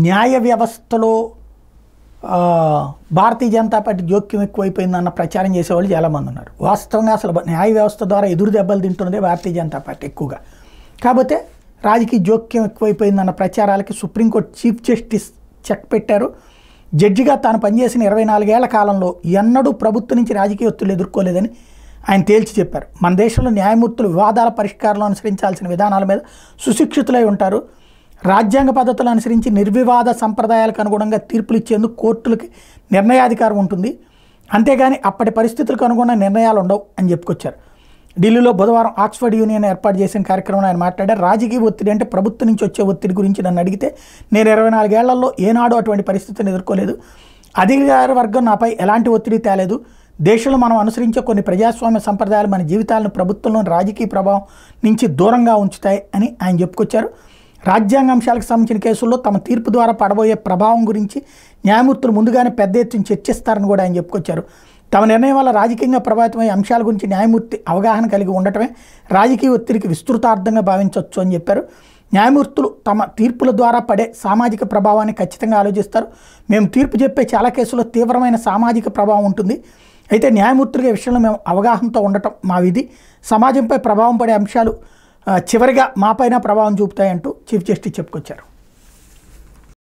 న్యాయ వ్యవస్థలో భారతీయ జనతా పార్టీ జోక్యం ఎక్కువైపోయిందన్న ప్రచారం చేసేవాళ్ళు చాలామంది ఉన్నారు. వాస్తవంగా అసలు న్యాయ వ్యవస్థ ద్వారా ఎదురు దెబ్బలు తింటున్నదే భారతీయ జనతా పార్టీ ఎక్కువగా. కాకపోతే రాజకీయ జోక్యం ఎక్కువైపోయిందన్న ప్రచారాలకి సుప్రీంకోర్టు చీఫ్ జస్టిస్ చెక్ పెట్టారు. జడ్జిగా తాను పనిచేసిన 24 ఏళ్ల కాలంలో ఎన్నడూ ప్రభుత్వం నుంచి రాజకీయ ఒత్తిళ్లు ఎదుర్కోలేదని ఆయన తేల్చి చెప్పారు. మన దేశంలో న్యాయమూర్తులు వివాదాల పరిష్కారంలో అనుసరించాల్సిన విధానాల మీద సుశిక్షితులై ఉంటారు. రాజ్యాంగ పద్ధతులు అనుసరించి నిర్వివాద సంప్రదాయాలకు అనుగుణంగా తీర్పులు ఇచ్చేందుకు కోర్టులకి నిర్ణయాధికారం ఉంటుంది. అంతేగాని అప్పటి పరిస్థితులకు అనుగుణంగా నిర్ణయాలు ఉండవు అని చెప్పుకొచ్చారు. ఢిల్లీలో బుధవారం ఆక్స్ఫర్డ్ యూనియన్ ఏర్పాటు చేసిన కార్యక్రమంలో ఆయన మాట్లాడారు. రాజకీయ ఒత్తిడి అంటే ప్రభుత్వం నుంచి వచ్చే ఒత్తిడి గురించి నన్ను అడిగితే నేను 24 ఏళ్లలో ఏనాడు అటువంటి పరిస్థితిని ఎదుర్కోలేదు. అధికార వర్గం నాపై ఎలాంటి ఒత్తిడి తేలేదు. దేశంలో మనం అనుసరించే కొన్ని ప్రజాస్వామ్య సంప్రదాయాలు మన జీవితాలను ప్రభుత్వంలోని రాజకీయ ప్రభావం నుంచి దూరంగా ఉంచుతాయి అని ఆయన చెప్పుకొచ్చారు. రాజ్యాంగ అంశాలకు సంబంధించిన కేసుల్లో తమ తీర్పు ద్వారా పడబోయే ప్రభావం గురించి న్యాయమూర్తులు ముందుగానే పెద్ద ఎత్తున చర్చిస్తారని కూడా ఆయన చెప్పుకొచ్చారు. తమ నిర్ణయం వల్ల రాజకీయంగా ప్రభావితమయ్యే అంశాల గురించి న్యాయమూర్తి అవగాహన కలిగి ఉండటమే రాజకీయ ఒత్తిడికి విస్తృతార్థంగా భావించవచ్చు అని చెప్పారు. న్యాయమూర్తులు తమ తీర్పుల ద్వారా పడే సామాజిక ప్రభావాన్ని ఖచ్చితంగా ఆలోచిస్తారు. మేము తీర్పు చెప్పే చాలా కేసుల్లో తీవ్రమైన సామాజిక ప్రభావం ఉంటుంది. అయితే న్యాయమూర్తులుగా విషయంలో మేము అవగాహనతో ఉండటం మా విధి. సమాజంపై ప్రభావం పడే అంశాలు చివరిగా మాపైన ప్రభావం చూపుతాయంటూ చీఫ్ జస్టిస్ చెప్పుకొచ్చారు.